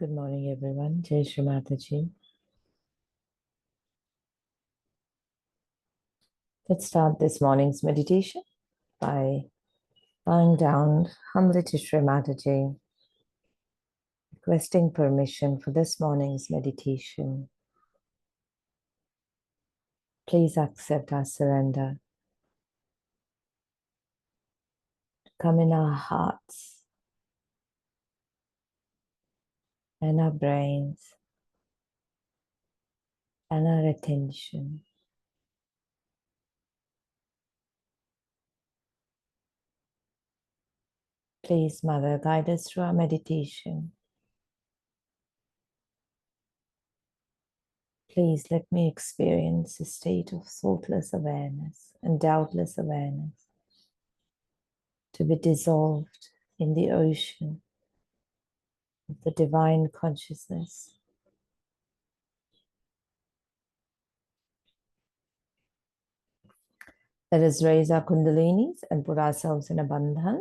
Good morning, everyone. Jai Shri Mataji. Let's start this morning's meditation by bowing down humbly to Shri Mataji, requesting permission for this morning's meditation. Please accept our surrender. Come in our hearts and our brains and our attention. Please, Mother, guide us through our meditation. Please let me experience a state of thoughtless awareness and doubtless awareness to be dissolved in the ocean of the divine consciousness. Let us raise our kundalinis and put ourselves in a bandhan.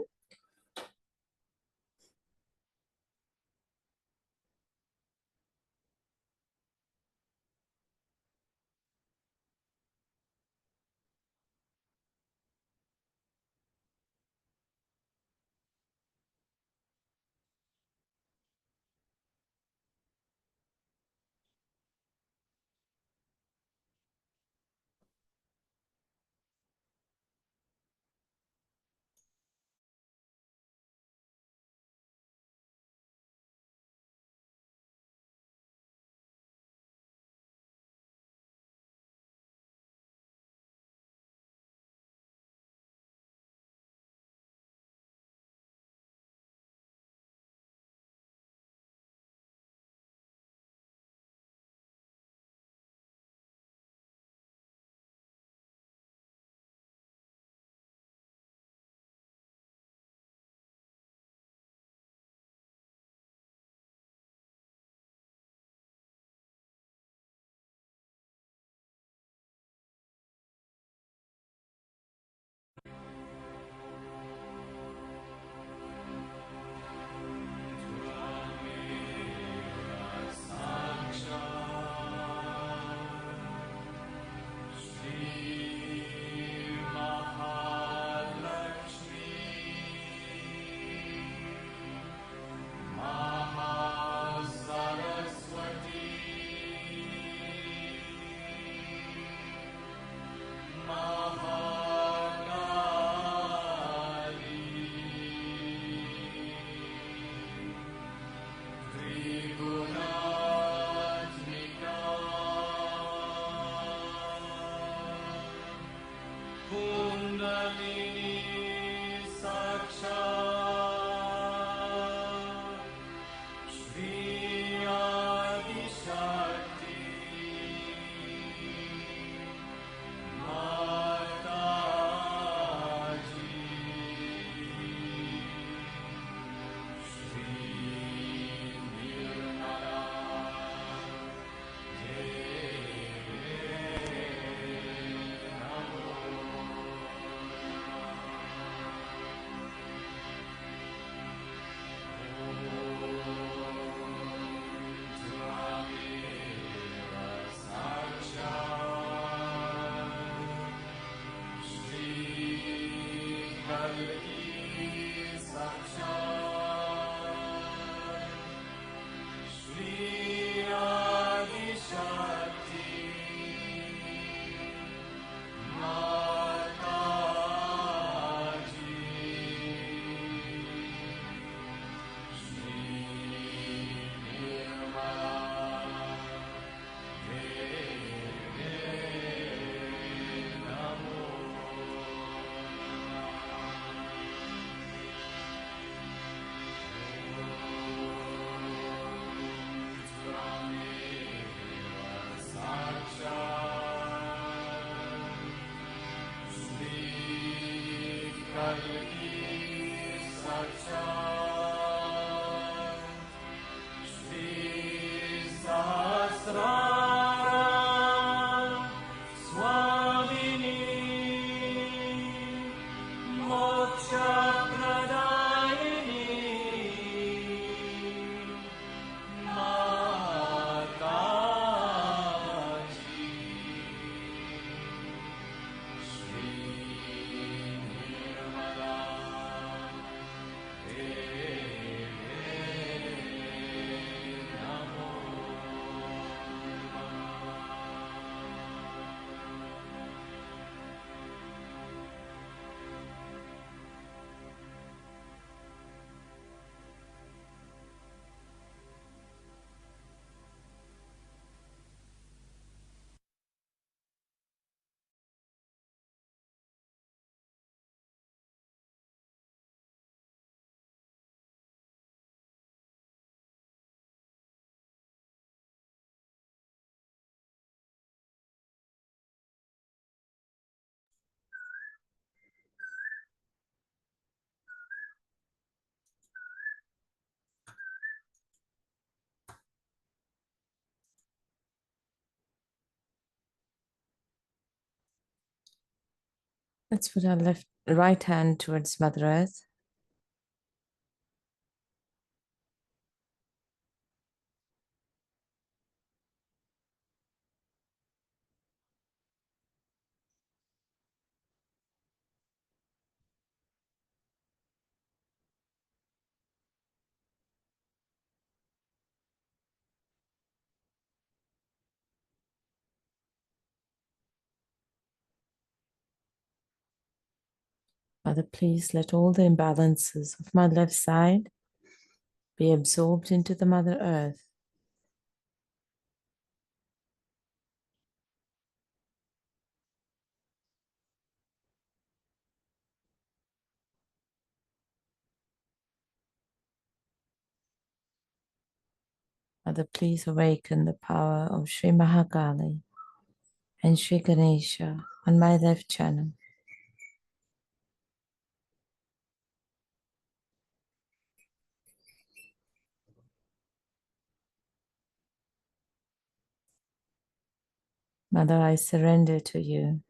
Let's put our right hand towards Mother Earth. Mother, please let all the imbalances of my left side be absorbed into the Mother Earth. Mother, please awaken the power of Shri Mahakali and Shri Ganesha on my left channel. Mother, I surrender to you.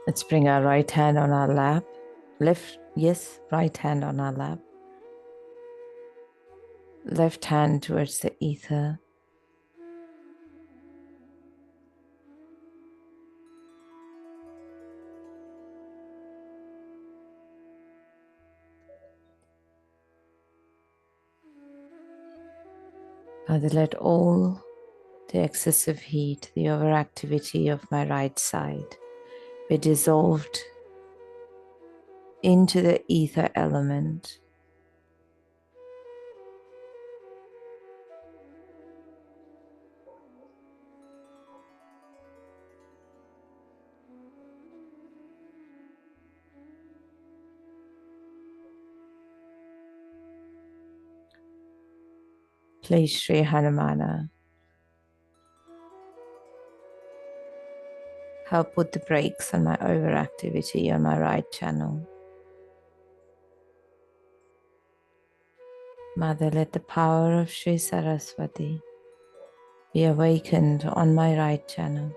Let's bring our right hand on our lap. Right hand on our lap. Left hand towards the ether. Father, let all the excessive heat, the overactivity of my right side be dissolved into the ether element. Please, Sri Hanumana, help put the brakes on my overactivity on my right channel. Mother, let the power of Sri Saraswati be awakened on my right channel.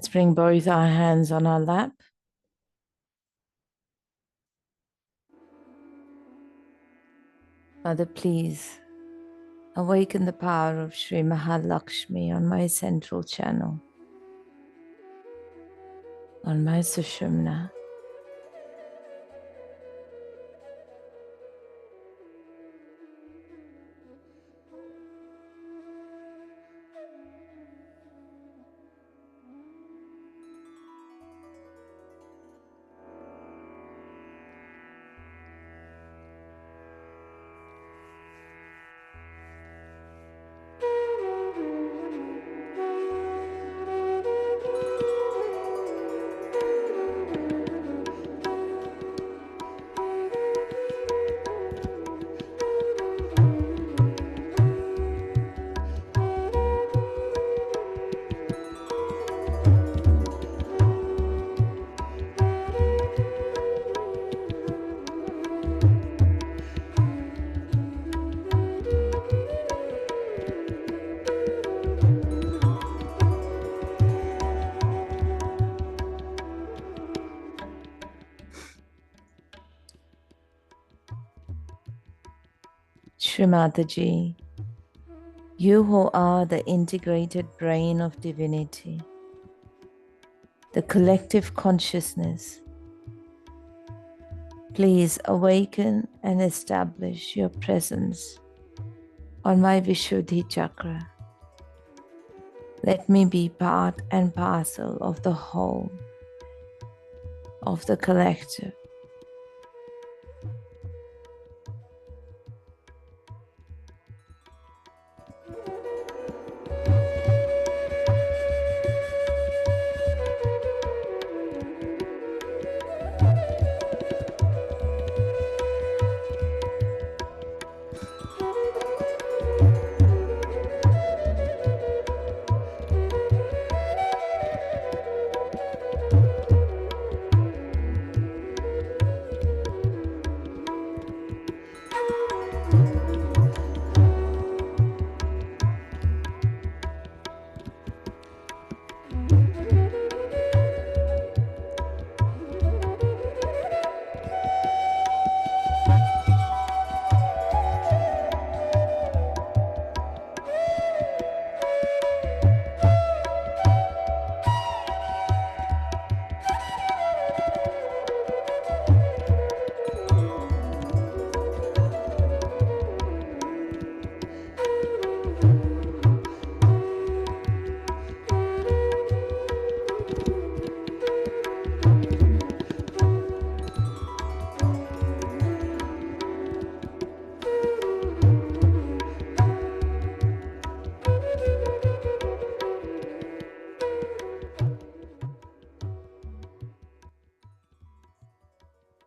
Let's bring both our hands on our lap. Mother, please awaken the power of Shri Mahalakshmi on my central channel, on my Sushumna. Shri Mataji, you who are the integrated brain of divinity, the collective consciousness, please awaken and establish your presence on my Vishuddhi chakra. Let me be part and parcel of the whole, of the collective.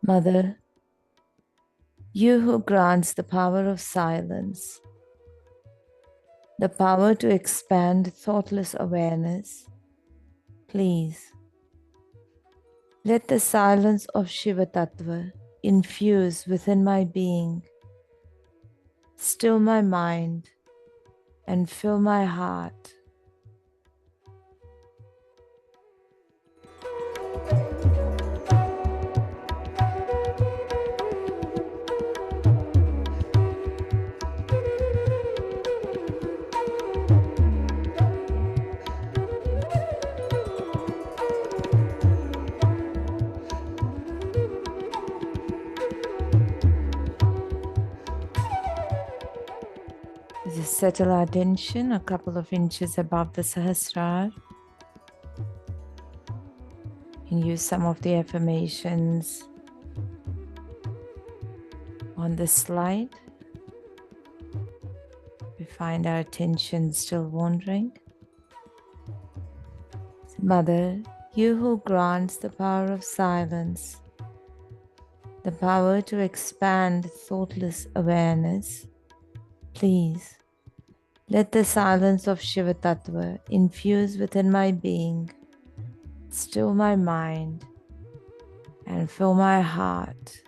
Mother, you who grants the power of silence, the power to expand thoughtless awareness, please let the silence of Shiva Tattva infuse within my being, still my mind, and fill my heart. Just settle our attention a couple of inches above the sahastrar and use some of the affirmations on the slide. We find our attention still wandering. Mother, you who grants the power of silence, the power to expand thoughtless awareness, please let the silence of Shiva Tattva infuse within my being, still my mind, and fill my heart.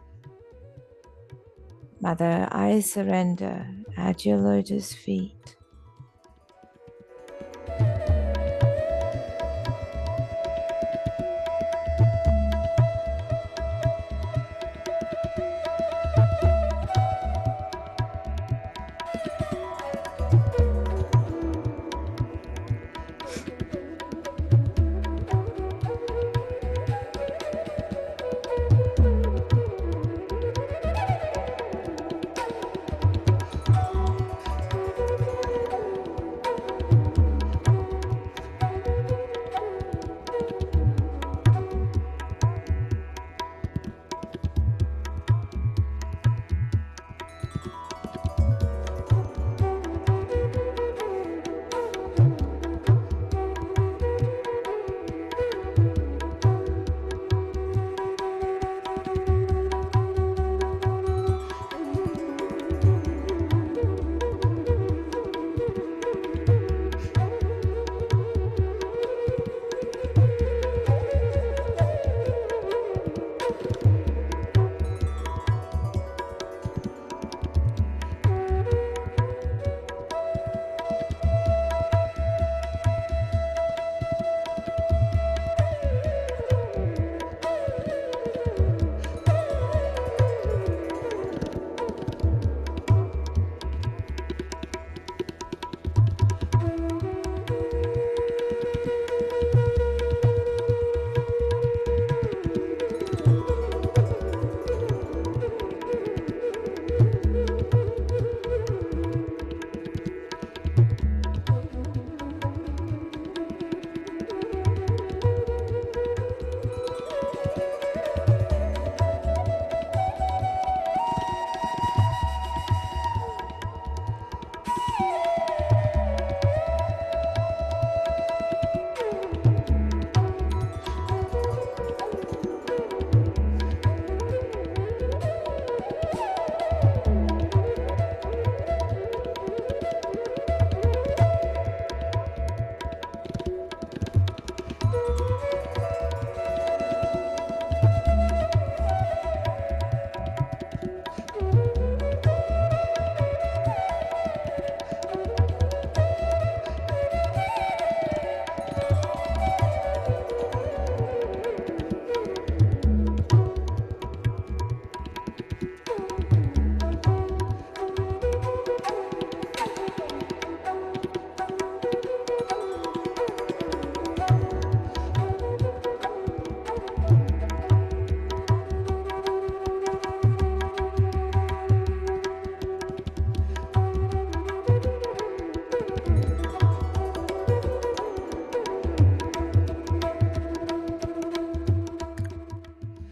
Mother, I surrender at your lotus feet.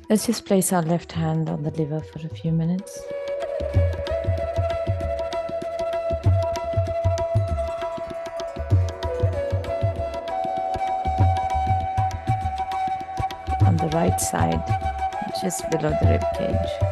Let's just place our left hand on the liver for a few minutes. On the right side, just below the rib cage.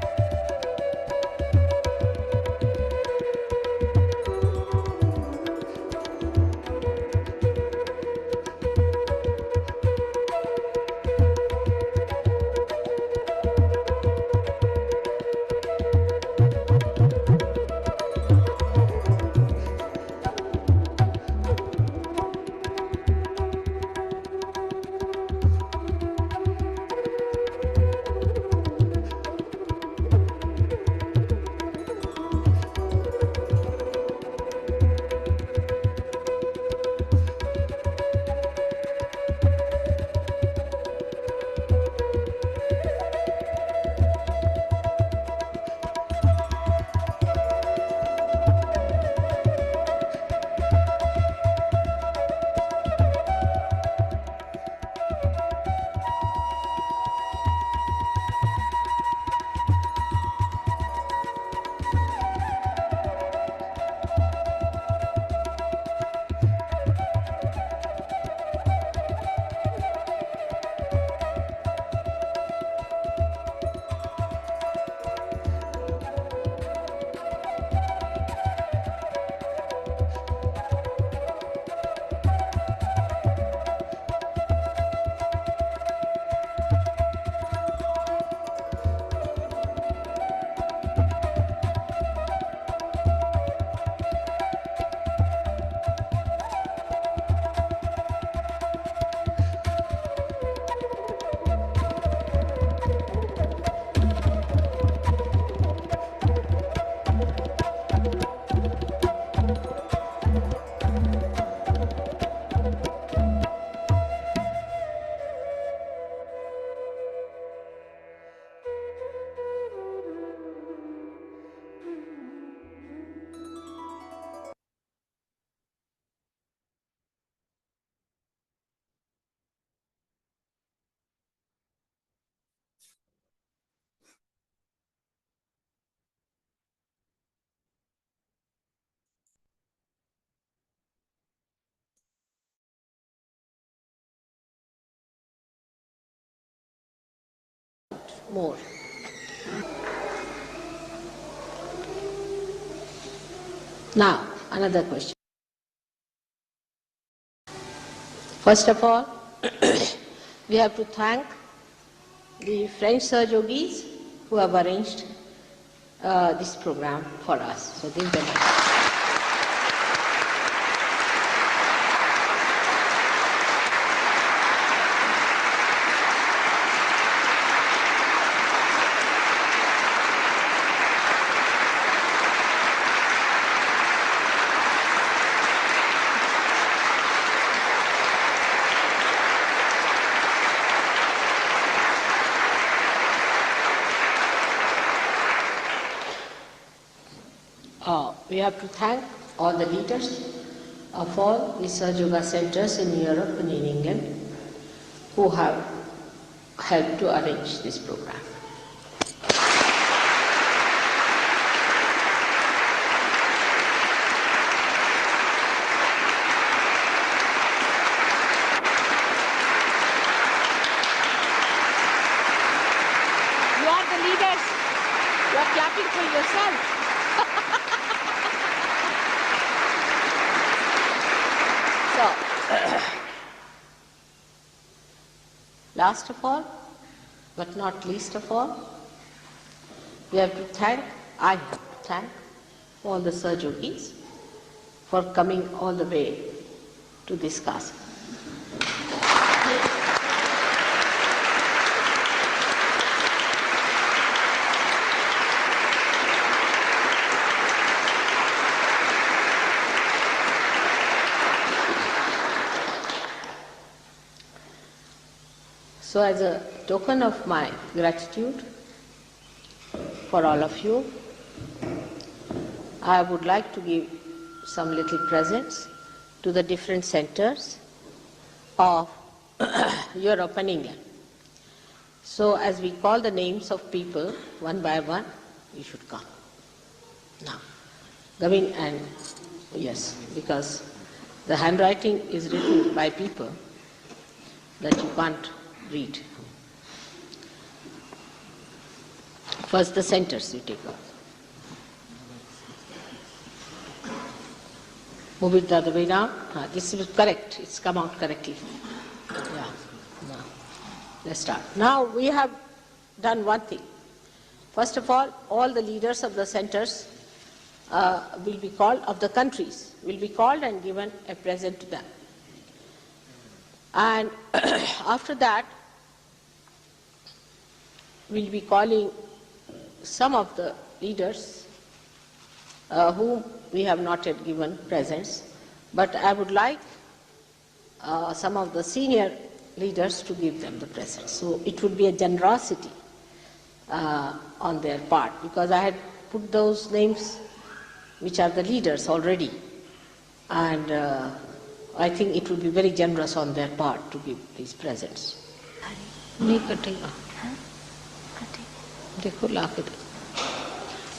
More. Now, another question. First of all, we have to thank the French Sahaja Yogis who have arranged this program for us. So this is the we have to thank all the leaders of all the Sahaja Yoga centers in Europe and in England who have helped to arrange this program. You are the leaders. You are clapping for yourself. Last of all, but not least of all, I have to thank all the Sahaja Yogis for coming all the way to this class. So as a token of my gratitude for all of you, I would like to give some little presents to the different centers of Europe and England. So as we call the names of people one by one, you should come. Now, come in and, yes, because the handwriting is written by people that you can't read. First the centers you take off. Move it the other way now. This is correct. It's come out correctly. Yeah. Now, let's start. Now we have done one thing. First of all the leaders of the centers will be called, of the countries, will be called and given a present to them. And after that, we'll be calling some of the leaders whom we have not yet given presents, but I would like some of the senior leaders to give them the presents. So it would be a generosity on their part, because I had put those names which are the leaders already, and I think it would be very generous on their part to give these presents.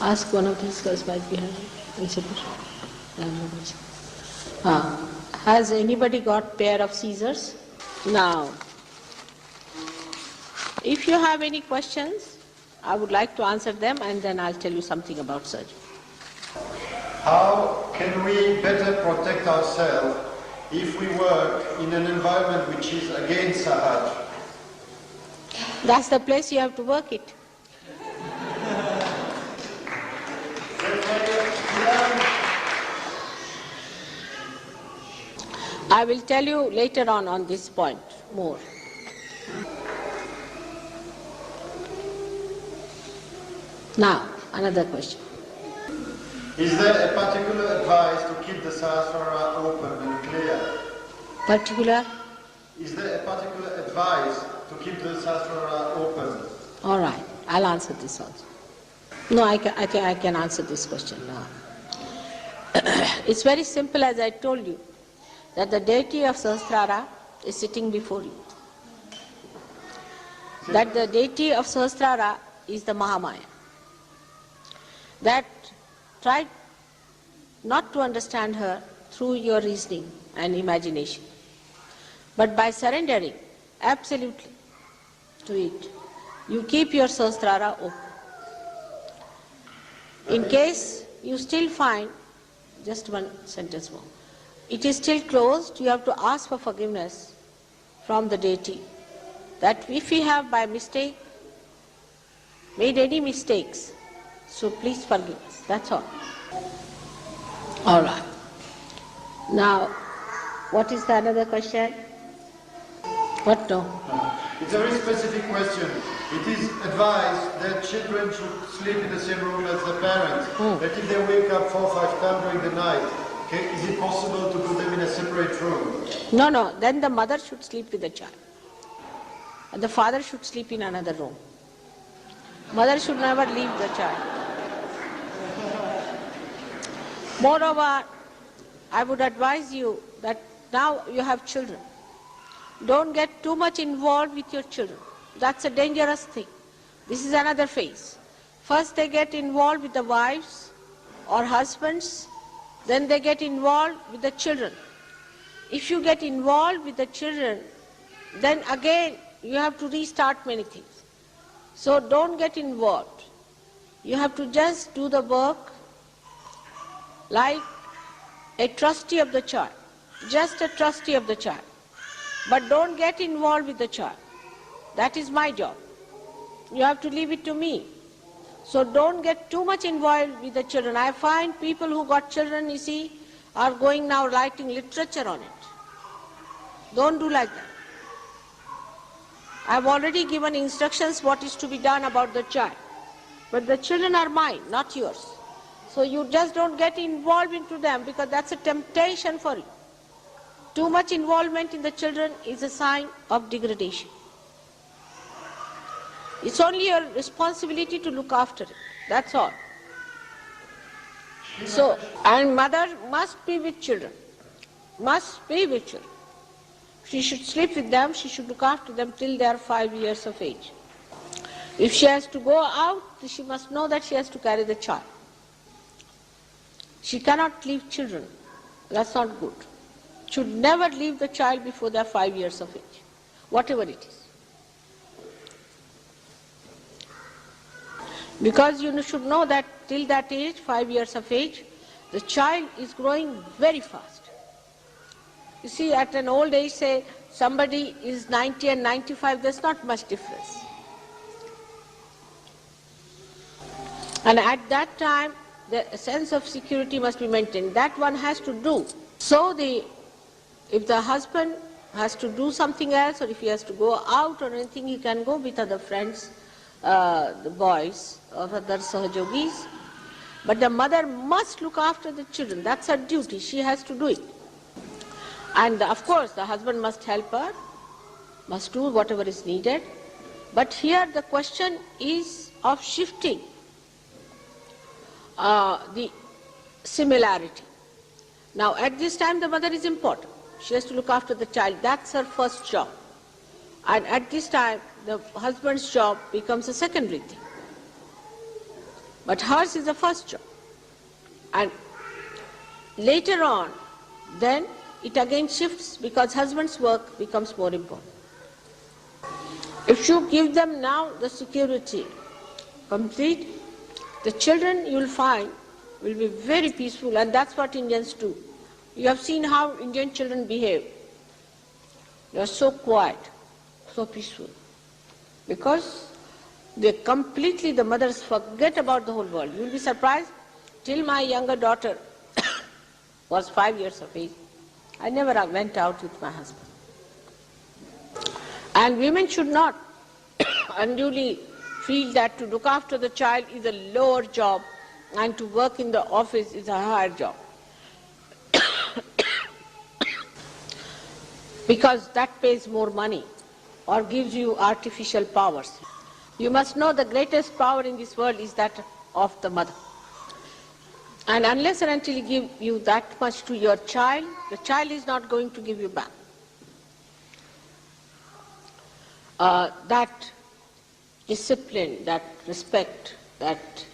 Ask one of these girls right behind you. Has anybody got pair of scissors? Now, if you have any questions, I would like to answer them, and then I'll tell you something about surgery. How can we better protect ourselves if we work in an environment which is against Sahaj? That's the place you have to work it. I will tell you later on this point more. Now, another question. Is there a particular advice to keep the sahastrar open and clear? Particular? Is there a particular advice to keep the sahastrar open? All right, I'll answer this also. No, I think I can answer this question now. It's very simple, as I told you, that the deity of Sahasrara is sitting before you. That the deity of Sahasrara is the Mahamaya. That try not to understand her through your reasoning and imagination, but by surrendering absolutely to it, you keep your Sahasrara open. In case you still find, just one sentence more, it is still closed, you have to ask for forgiveness from the deity, that if we have by mistake made any mistakes, so please forgive us. That's all. All right. Now, what is the another question? What no? It's a very specific question. It is advised that children should sleep in the same room as the parents. That if they wake up 4 or 5 times during the night, okay, is it possible to put them in a separate room? No, then the mother should sleep with the child. And the father should sleep in another room. Mother should never leave the child. Moreover, I would advise you that now you have children. Don't get too much involved with your children. That's a dangerous thing. This is another phase. First they get involved with the wives or husbands, then they get involved with the children. If you get involved with the children, then again you have to restart many things. So don't get involved. You have to just do the work like a trustee of the child, just a trustee of the child. But don't get involved with the child. That is my job. You have to leave it to me. So don't get too much involved with the children. I find people who got children, you see, are going now writing literature on it. Don't do like that. I have already given instructions what is to be done about the child. But the children are mine, not yours. So you just don't get involved into them, because that's a temptation for you. Too much involvement in the children is a sign of degradation. It's only your responsibility to look after it. That's all. So, and mother must be with children. Must be with children. She should sleep with them, she should look after them till they are 5 years of age. If she has to go out, she must know that she has to carry the child. She cannot leave children. That's not good. Should never leave the child before they are 5 years of age, whatever it is. Because you should know that till that age, 5 years of age, the child is growing very fast. You see, at an old age, say somebody is 90 and 95, there's not much difference. And at that time, the sense of security must be maintained. That one has to do. So if the husband has to do something else, or if he has to go out or anything, he can go with other friends, the boys or other Sahajogis. But the mother must look after the children. That's her duty. She has to do it. And of course, the husband must help her, must do whatever is needed. But here the question is of shifting the similarity. Now at this time the mother is important. She has to look after the child. That's her first job. And at this time the husband's job becomes a secondary thing. But hers is the first job. And later on, then it again shifts because husband's work becomes more important. If you give them now the security complete, the children you will find will be very peaceful, and that's what Indians do. You have seen how Indian children behave. They are so quiet, so peaceful. Because the mothers forget about the whole world. You will be surprised, till my younger daughter was 5 years of age, I never went out with my husband. And women should not unduly feel that to look after the child is a lower job and to work in the office is a higher job. Because that pays more money or gives you artificial powers. You must know the greatest power in this world is that of the mother. And unless and until you give you that much to your child, the child is not going to give you back. That discipline, that respect, that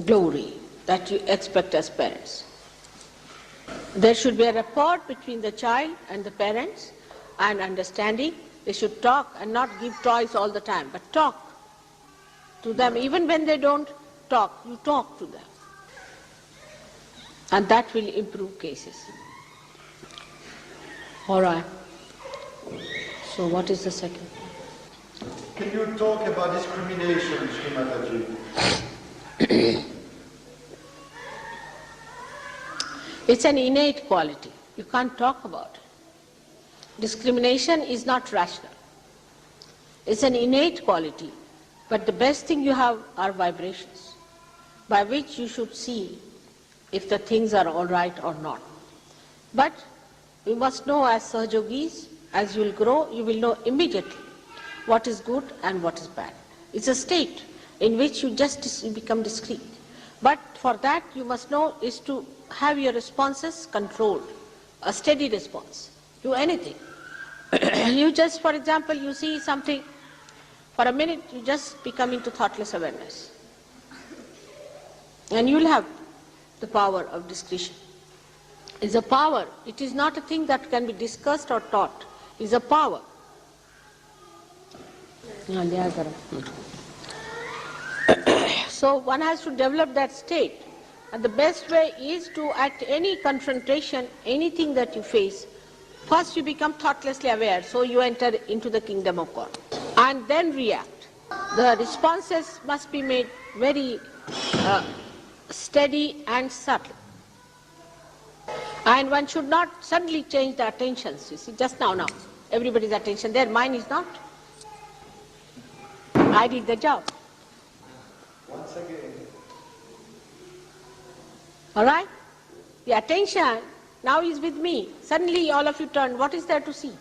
glory that you expect as parents. There should be a rapport between the child and the parents and understanding. They should talk and not give toys all the time, but talk to them. Even when they don't talk, you talk to them. And that will improve cases. All right. So what is the second? Can you talk about discrimination, Shri Mataji? It's an innate quality. You can't talk about it. Discrimination is not rational. It's an innate quality. But the best thing you have are vibrations, by which you should see if the things are all right or not. But you must know, as Sahajogis, as you will grow, you will know immediately what is good and what is bad. It's a state in which you just become discreet. But for that you must know is to have your responses controlled, a steady response to anything. You just, for example, you see something, for a minute you just become into thoughtless awareness. And you will have the power of discretion. It's a power. It is not a thing that can be discussed or taught. It's a power. So one has to develop that state. And the best way is to, at any confrontation, anything that you face, first you become thoughtlessly aware, so you enter into the kingdom of God. And then react. The responses must be made very steady and subtle. And one should not suddenly change the attentions. You see, just now, everybody's attention there, mine is not. I did the job. Once again. All right? The attention now is with me. Suddenly all of you turn. What is there to see?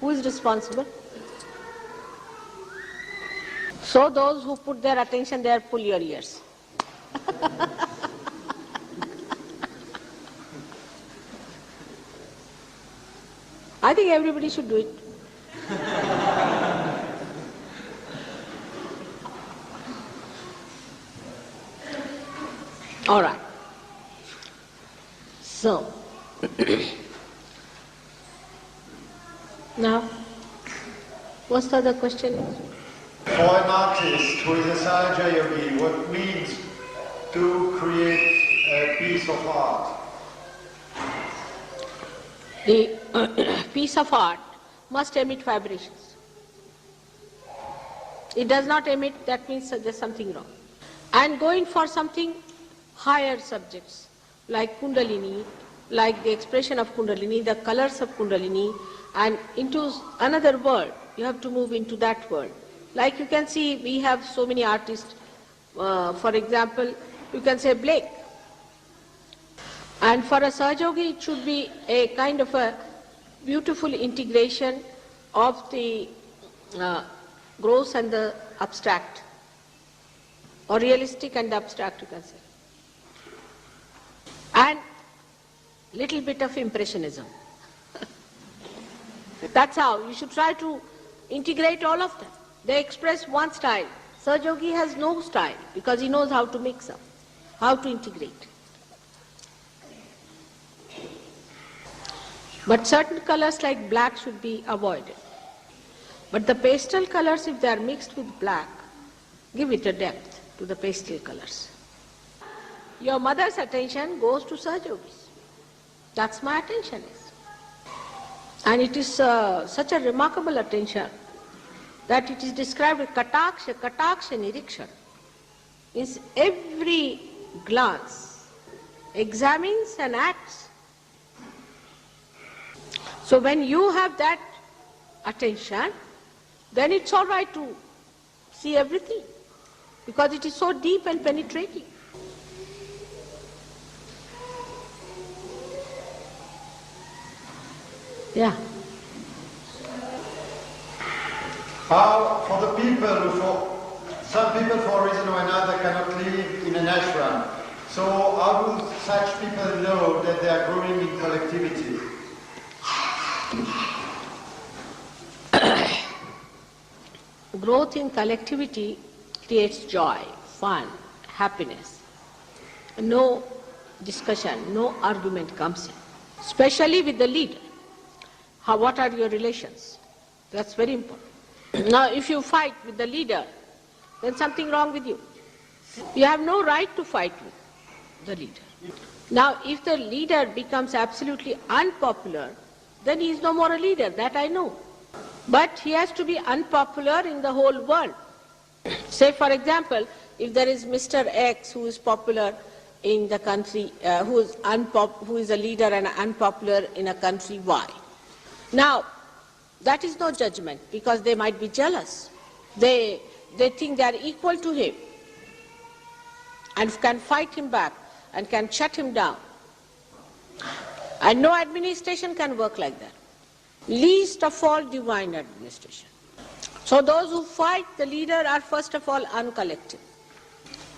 Who is responsible? So those who put their attention there, pull your ears. I think everybody should do it. All right. So, now, what's the other question? For an artist who is a Sahaja yogi, what means to create a piece of art? The piece of art must emit vibrations. It does not emit, that means there's something wrong. And going for something higher subjects, like Kundalini, like the expression of Kundalini, the colors of Kundalini, and into another world, you have to move into that world. Like you can see, we have so many artists, for example, you can say Blake. And for a Sahaja, it should be a kind of a beautiful integration of the gross and the abstract, or realistic and abstract, you can say. And little bit of impressionism. That's how you should try to integrate all of them. They express one style. Sahaja has no style because he knows how to mix up, how to integrate. But certain colors like black should be avoided. But the pastel colors, if they are mixed with black, give it a depth to the pastel colors. Your mother's attention goes to Sahaja. That's my attention is. And it is such a remarkable attention that it is described as kataksha nirikshan. Means every glance examines and acts. So when you have that attention, then it's all right to see everything, because it is so deep and penetrating. Yeah. How, for the people some people for a reason or another cannot live in an ashram, so how will such people know that they are growing in collectivity? Growth in collectivity creates joy, fun, happiness. No discussion, no argument comes in, especially with the leader. What are your relations? That's very important. Now, if you fight with the leader, then something wrong with you. You have no right to fight with the leader. Now, if the leader becomes absolutely unpopular, then he is no more a leader, that I know. But he has to be unpopular in the whole world. Say, for example, if there is Mr. X who is popular in the country, who is a leader and unpopular in a country Y. Now, that is no judgment, because they might be jealous. They think they are equal to him and can fight him back and can shut him down. And no administration can work like that. Least of all divine administration. So those who fight the leader are first of all uncollective.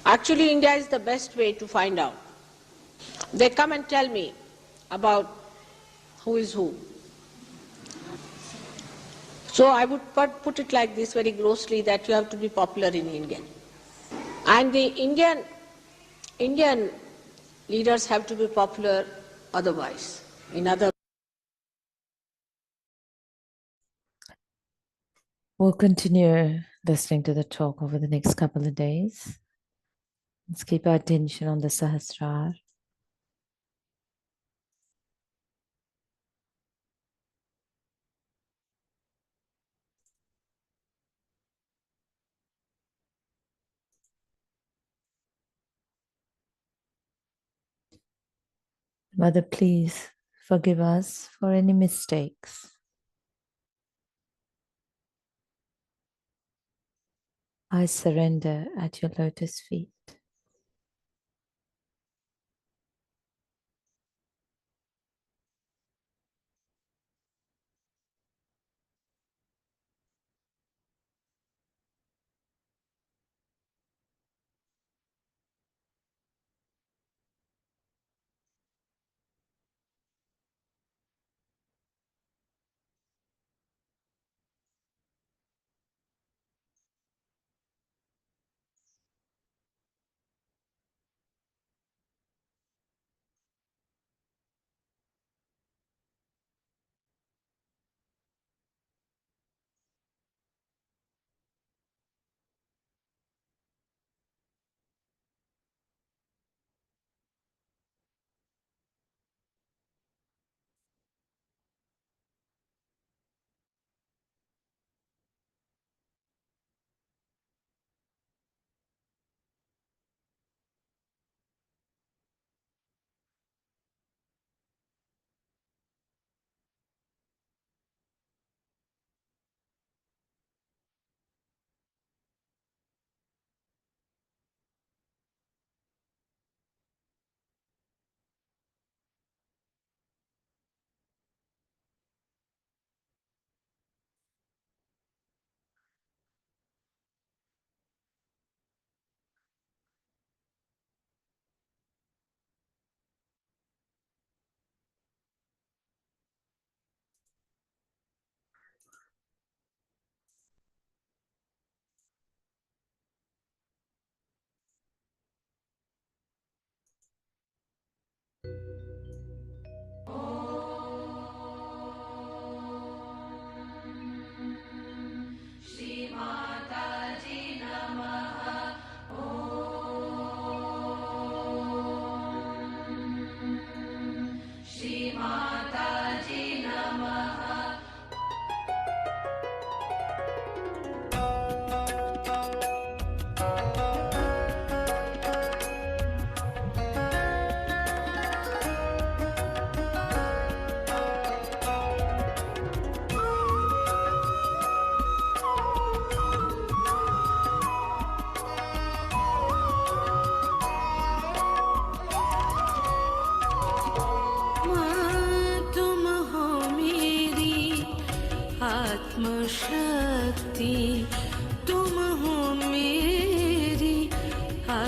Actually, India is the best way to find out. They come and tell me about who is who. So I would put it like this very grossly, that you have to be popular in India. And the Indian leaders have to be popular otherwise. We'll continue listening to the talk over the next couple of days. Let's keep our attention on the sahastrar. Mother, please forgive us for any mistakes. I surrender at your lotus feet.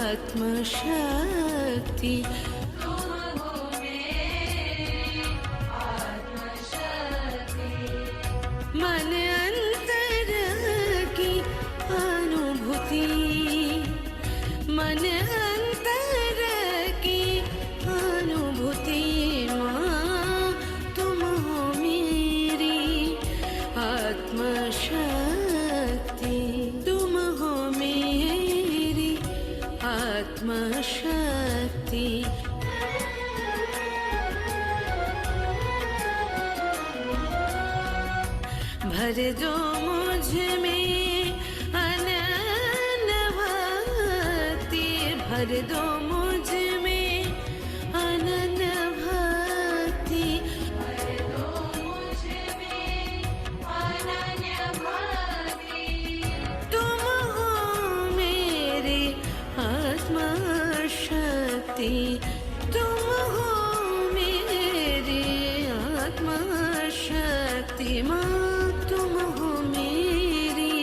आत्मशक्ति मन अंतर की अनुभूति मन अंतर की अनुभूति माँ तुम हो मेरी आत्मशक्ति तुम हो मेरी आत्मशक्ति भर दो मुझ में अनन्य भक्ति भर दो मुझ में अनन्य भक्ति भर दो मुझ में अनन्य भक्ति तुम हो मेरी आत्मशक्ति तुम हो मेरी आत्मशक्ति माँ तुम हो मेरी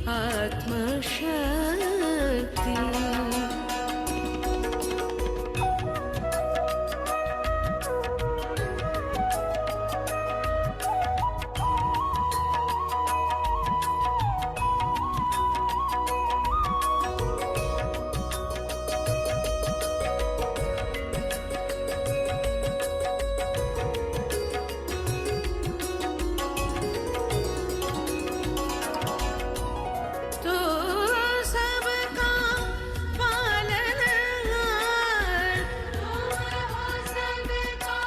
आत्मशक्ति तो सबका पालनहार तुम हो सबका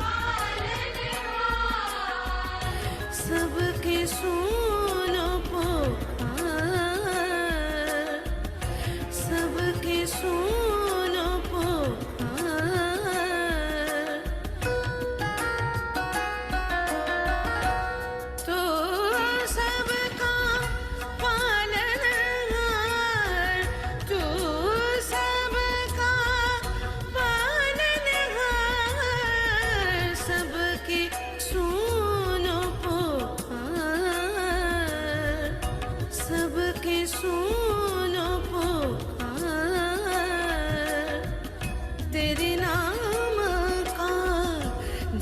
पालनहार सबके सुनो पुकार सबके सुनो पुकार तो सबका पालनहार तू सबका पालनहार सबके सुनो पुकार सबके सुनो पुकार तेरे नाम का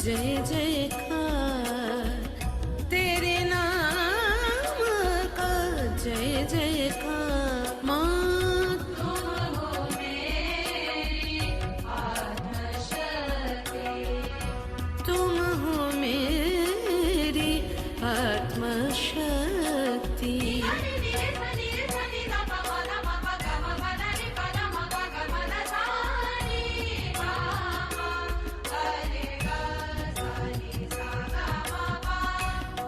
जय जयकार तेरे नाम का जय जयकार माँ तुम हो मेरी आत्मशक्ति तुम हो मेरी आत्मशक्ति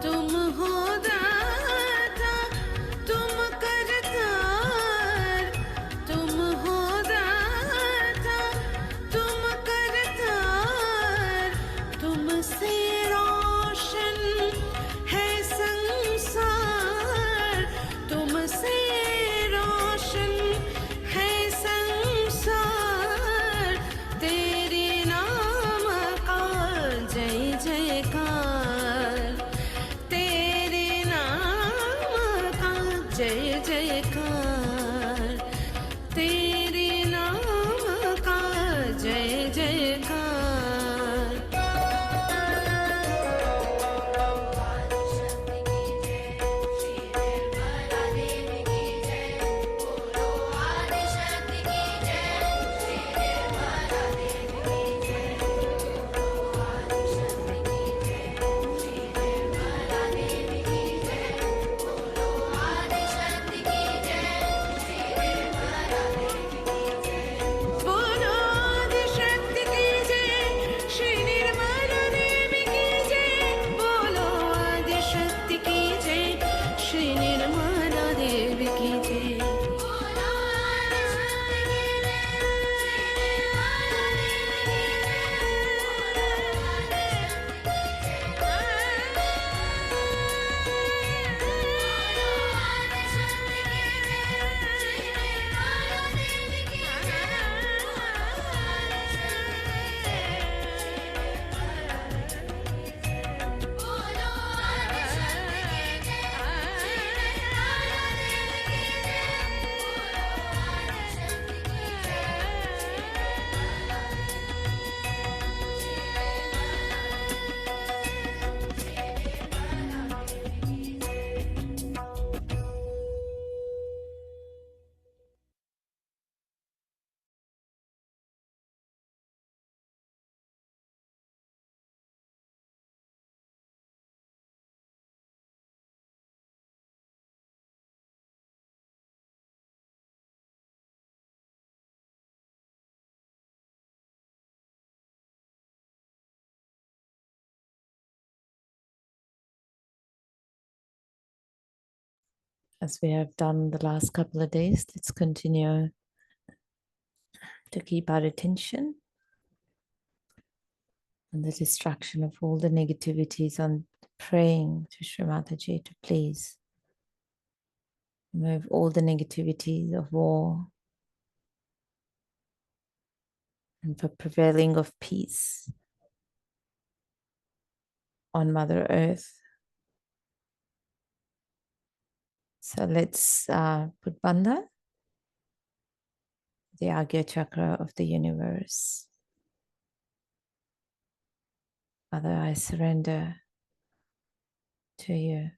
तुम हो दाता तुम करतार तुम हो दाता तुम करतार तुमसे रोशन है संसार तुमसे रोशन है संसार तेरे नाम का जय जयकार तेरे नाम का जय जयकार तेरे नाम का जय जयकार as we have done the last couple of days, let's continue to keep our attention on the distraction of all the negativities, on praying to Shri Mataji to please remove all the negativities of war and for prevailing of peace on Mother Earth. So let's put Bandha, the Agya Chakra of the universe. Mother, I surrender to you.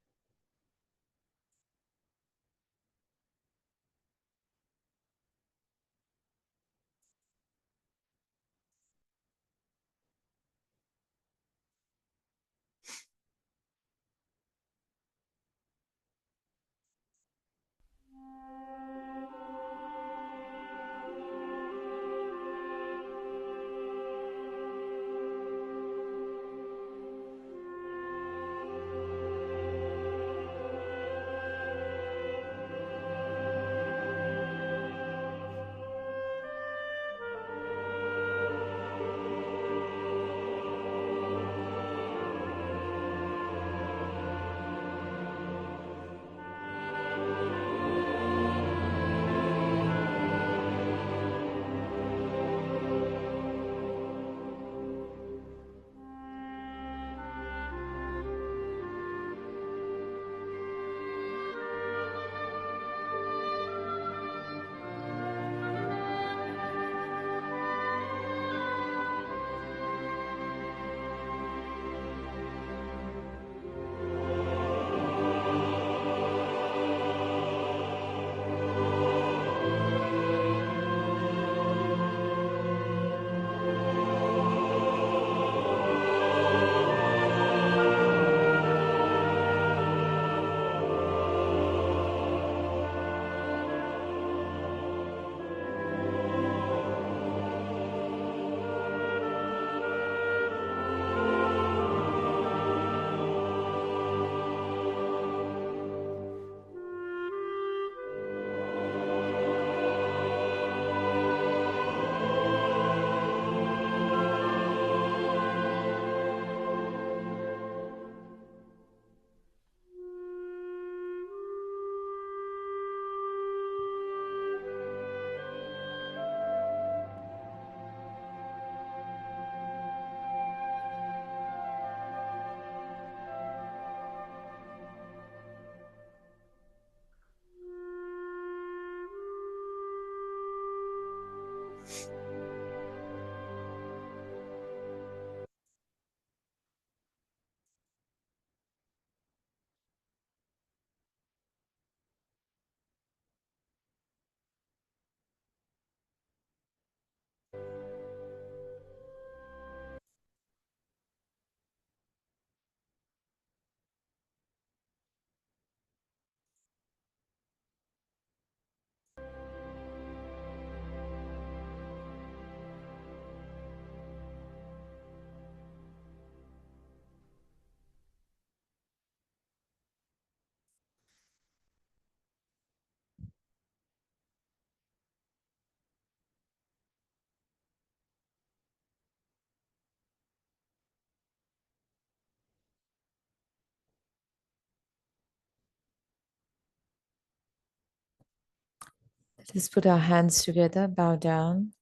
Let us put our hands together, bow down,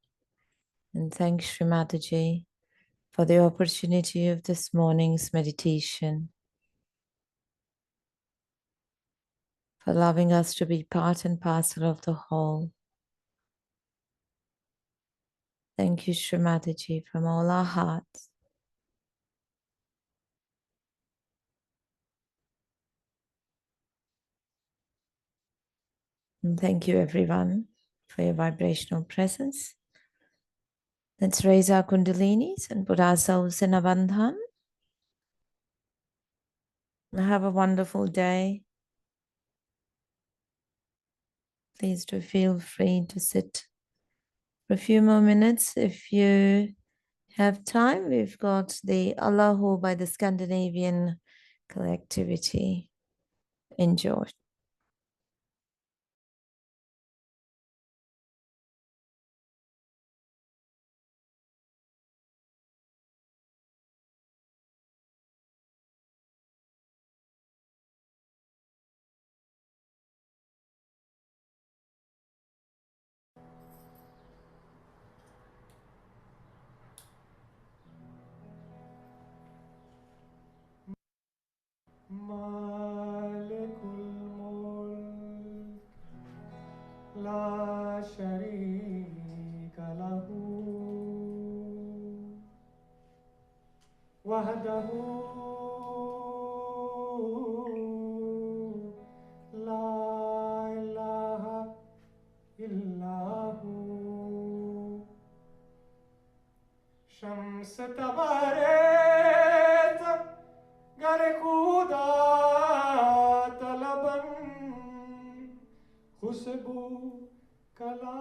and thank Shri Mataji for the opportunity of this morning's meditation, for allowing us to be part and parcel of the whole. Thank you, Shri Mataji, from all our hearts. And thank you, everyone, for your vibrational presence. Let's raise our Kundalinis and put ourselves in a bandhan. Have a wonderful day. Please do feel free to sit for a few more minutes. If you have time, we've got the Allahu by the Scandinavian collectivity. Enjoy. لا شريك له وحده لا إله إلا هو شمس تبارت گر خدا طلبن खुशबू कला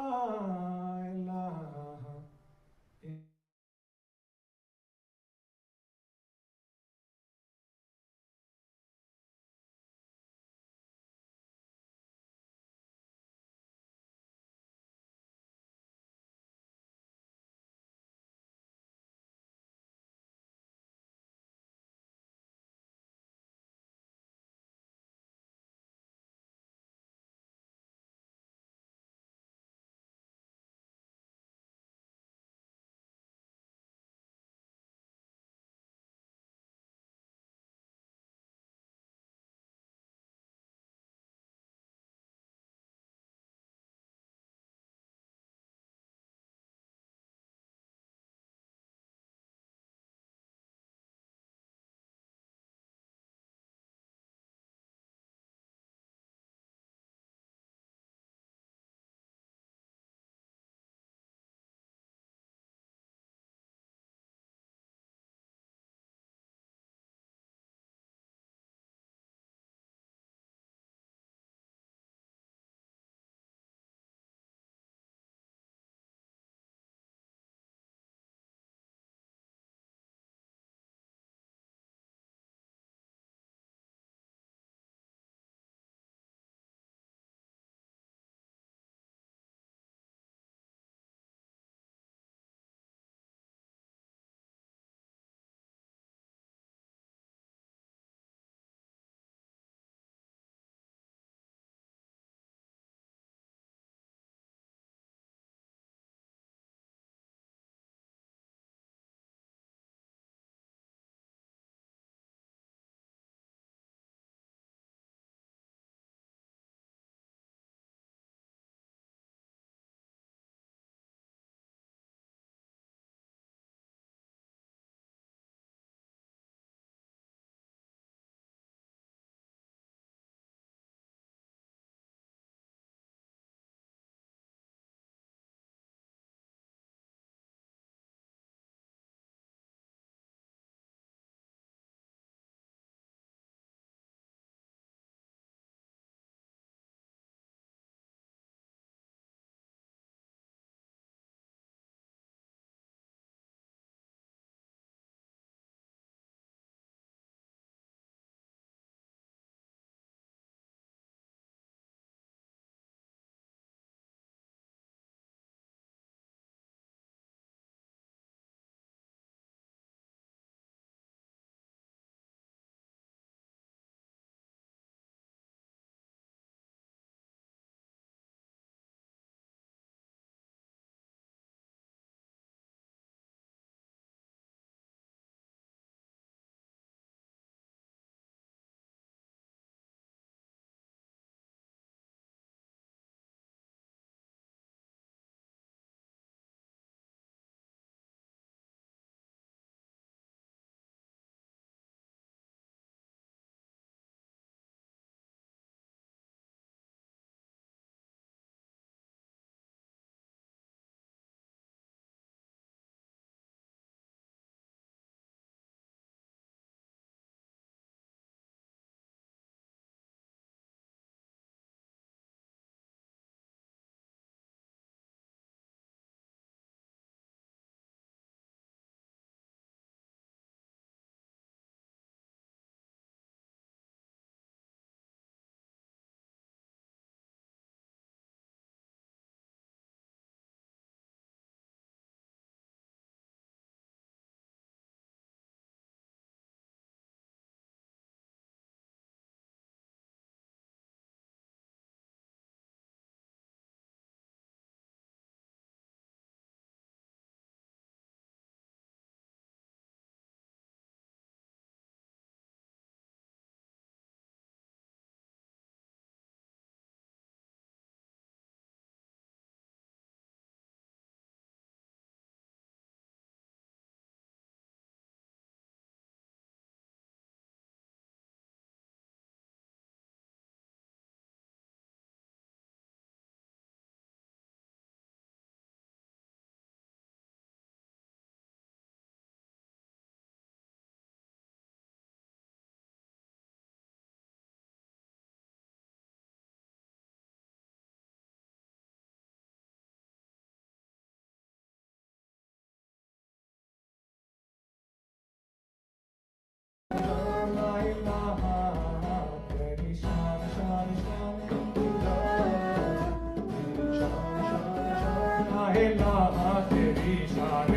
Share